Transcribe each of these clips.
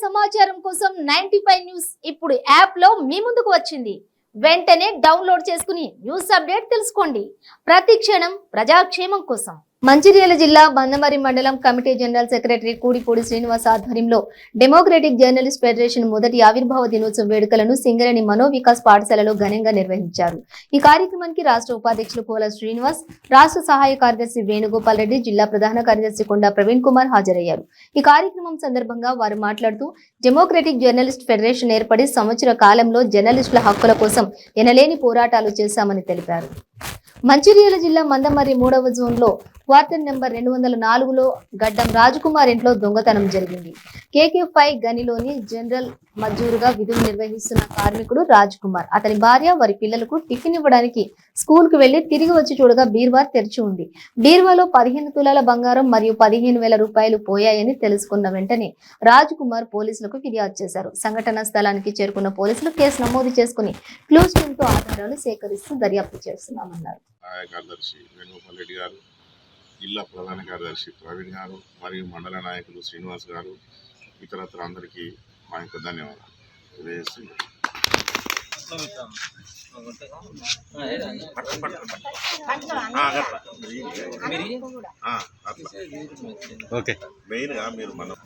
సమాచారం కోసం 95 న్యూస్ ఇప్పుడు యాప్ లో మీ ముందుకు వచ్చింది. వెంటనే డౌన్లోడ్ చేసుకుని న్యూస్ అప్డేట్ తెలుసుకోండి. ప్రతి క్షణం ప్రజాక్షేమం కోసం. మంచిర్యాల జిల్లా బందమరి మండలం committee general secretary Kudipudi Srinivas ఆధ్వర్యంలో డెమోక్రటిక్ జర్నలిస్ట్ ఫెడరేషన్ మొదటి ఆవిర్భావ దినోత్సవ వేడుకలను సింగరేణి మనోవికాస్ పాఠశాలలో ఘనంగా నిర్వహించారు. ఈ కార్యక్రమానికి రాష్ట్ర ఉపాధ్యక్షులు కోల శ్రీనివాస్, రాష్ట్ర సహాయ కార్యదర్శి వేణుగోపాల్ రెడ్డి, జిల్లా ప్రధాన కార్యదర్శి కొండా ప్రవీణ్ కుమార్ హాజరయ్యారు. ఈ కార్యక్రమం సందర్భంగా వారు మాట్లాడుతూ డెమోక్రటిక్ జర్నలిస్ట్ ఫెడరేషన్ ఏర్పడి సంవత్సర కాలంలో జర్నలిస్టుల హక్కుల కోసం ఎనలేని పోరాటాలు చేశామని తెలిపారు. మంచిర్యాల జిల్లా మందమర్రి 3వ జోన్లో క్వార్టర్ నెంబర్ 204లో గడ్డం రాజకుమార్ ఇంట్లో దొంగతనం జరిగింది. KK5 గనిలోని జనరల్ మజ్జూరుగా విధులు నిర్వహిస్తున్న కార్మికుడు రాజకుమార్, అతని భార్య, వారి పిల్లలకు టిఫిన్ ఇవ్వడానికి స్కూల్ కు వెళ్లి తిరిగి వచ్చి చూడగా బీరువా తెరిచి ఉంది. బీరువాలో 15 తులాల బంగారం మరియు 15,000 రూపాయలు పోయాయని తెలుసుకున్న వెంటనే రాజకుమార్ పోలీసులకు ఫిర్యాదు చేశారు. సంఘటన స్థలానికి చేరుకున్న పోలీసులు కేసు నమోదు చేసుకుని క్లూస్ టీంతో ఆధారాలు సేకరిస్తూ దర్యాప్తు చేస్తున్నామన్నారు. జిల్లా ప్రధాన కార్యదర్శి ప్రవీణ్ గారు మరియు మండల నాయకులు శ్రీనివాస్ గారు, ఇతరత్ర అందరికీ మా యొక్క ధన్యవాదాలు తెలియజేస్తూ మెయిన్గా మీరు మనం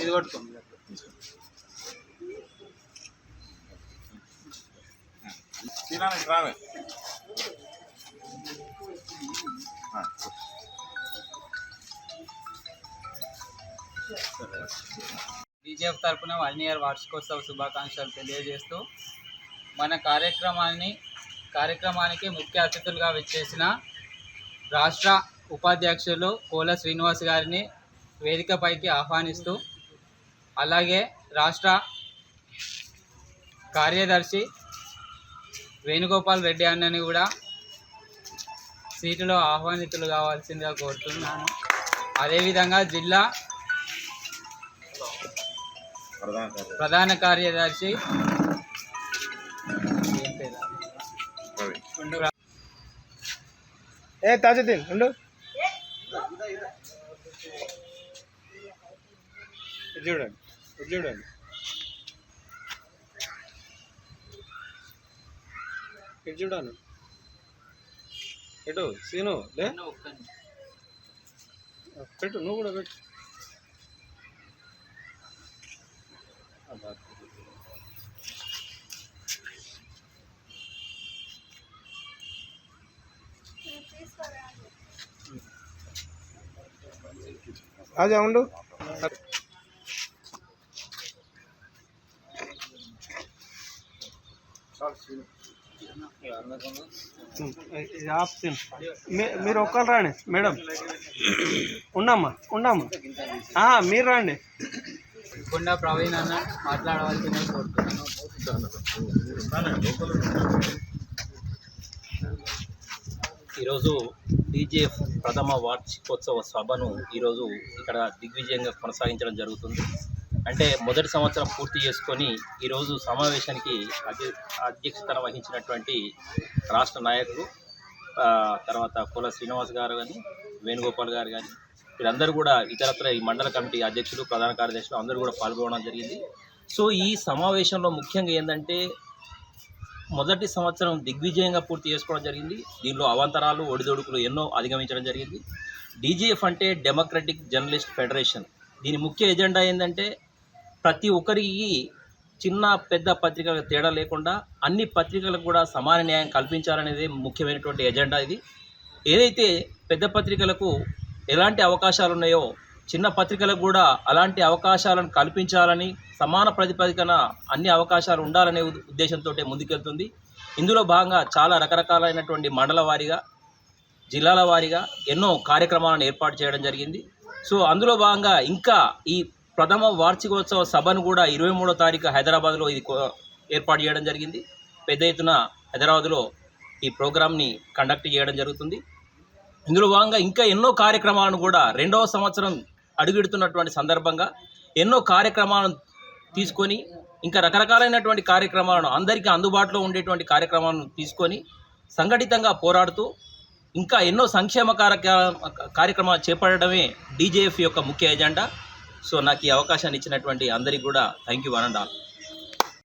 ఇది పట్టుకో రావే బీజేపీ తరఫున 1 ఇయర్ వార్షికోత్సవ శుభాకాంక్షలు తెలియజేస్తూ మన కార్యక్రమానికి ముఖ్య అతిథులుగా విచ్చేసిన రాష్ట్ర ఉపాధ్యక్షులు కోల శ్రీనివాస్ గారిని వేదికపైకి ఆహ్వానిస్తూ, అలాగే రాష్ట్ర కార్యదర్శి వేణుగోపాల్ రెడ్డి అన్నని కూడా సీటులో ఆహ్వానితులు కావాల్సిందిగా కోరుతున్నాను. అదేవిధంగా జిల్లా ప్రధాన కార్యదర్శి తాజుద్దీన్ ఉండు చూడండి చూడండి ఇటు చూడాను ఎటు సీను లే పెట్టు, నువ్వు కూడా పెట్టు. ఆజా ఉండు. మీరు ఒక్కరు రాండి మేడం, ఉండమ్మా మీరు రండి. కొండా ప్రవీణ్ అన్న మాట్లాడవలసిందే కోరుతున్నాను. ఈరోజు DGF ప్రథమ వార్షికోత్సవ సభను ఈరోజు ఇక్కడ దిగ్విజయంగా కొనసాగించడం జరుగుతుంది. అంటే మొదటి సంవత్సరం పూర్తి చేసుకొని ఈరోజు సమావేశానికి అధ్యక్షతన వహించినటువంటి రాష్ట్ర నాయకులు, తర్వాత కోల శ్రీనివాస్ గారు కానీ, వేణుగోపాల్ గారు కానీ, వీళ్ళందరూ కూడా ఇతరత్ర ఈ మండల కమిటీ అధ్యక్షులు, ప్రధాన కార్యదర్శులు అందరూ కూడా పాల్గొనడం జరిగింది. సో ఈ సమావేశంలో ముఖ్యంగా ఏంటంటే మొదటి సంవత్సరం దిగ్విజయంగా పూర్తి చేసుకోవడం జరిగింది. దీనిలో అవాంతరాలు, ఒడిదొడుకులు ఎన్నో అధిగమించడం జరిగింది. DGF అంటే డెమోక్రటిక్ జర్నలిస్ట్ ఫెడరేషన్. దీని ముఖ్య ఎజెండా ఏంటంటే ప్రతి ఒక్కరికి చిన్న పెద్ద పత్రికల తేడా లేకుండా అన్ని పత్రికలకు కూడా సమాన న్యాయం కల్పించాలనేది ముఖ్యమైనటువంటి ఎజెండా. ఇది ఏదైతే పెద్ద పత్రికలకు ఎలాంటి అవకాశాలు ఉన్నాయో చిన్న పత్రికలకు కూడా అలాంటి అవకాశాలను కల్పించాలని, సమాన ప్రతిపాదికన అన్ని అవకాశాలు ఉండాలనే ఉద్దేశంతో ముందుకెళ్తుంది. ఇందులో భాగంగా చాలా రకరకాలైనటువంటి మండల వారీగా, జిల్లాల వారీగా ఎన్నో కార్యక్రమాలను ఏర్పాటు చేయడం జరిగింది. సో అందులో భాగంగా ఇంకా ఈ ప్రథమ వార్షికోత్సవ సభను కూడా 23వ తారీఖు హైదరాబాద్లో ఇది ఏర్పాటు చేయడం జరిగింది. పెద్ద ఎత్తున హైదరాబాద్లో ఈ ప్రోగ్రామ్ని కండక్ట్ చేయడం జరుగుతుంది. ఇందులో భాగంగా ఇంకా ఎన్నో కార్యక్రమాలను కూడా 2వ సంవత్సరం అడుగెడుతున్నటువంటి సందర్భంగా ఎన్నో కార్యక్రమాలను తీసుకొని ఇంకా రకరకాలైనటువంటి కార్యక్రమాలను అందరికీ అందుబాటులో ఉండేటువంటి కార్యక్రమాలను తీసుకొని సంఘటితంగా పోరాడుతూ ఇంకా ఎన్నో సంక్షేమ కార్యక్రమాలు చేపట్టడమే డీజేఎఫ్ యొక్క ముఖ్య ఎజెండా. సో నాకు ఈ అవకాశాన్ని ఇచ్చినటువంటి అందరికీ కూడా thank you one and all.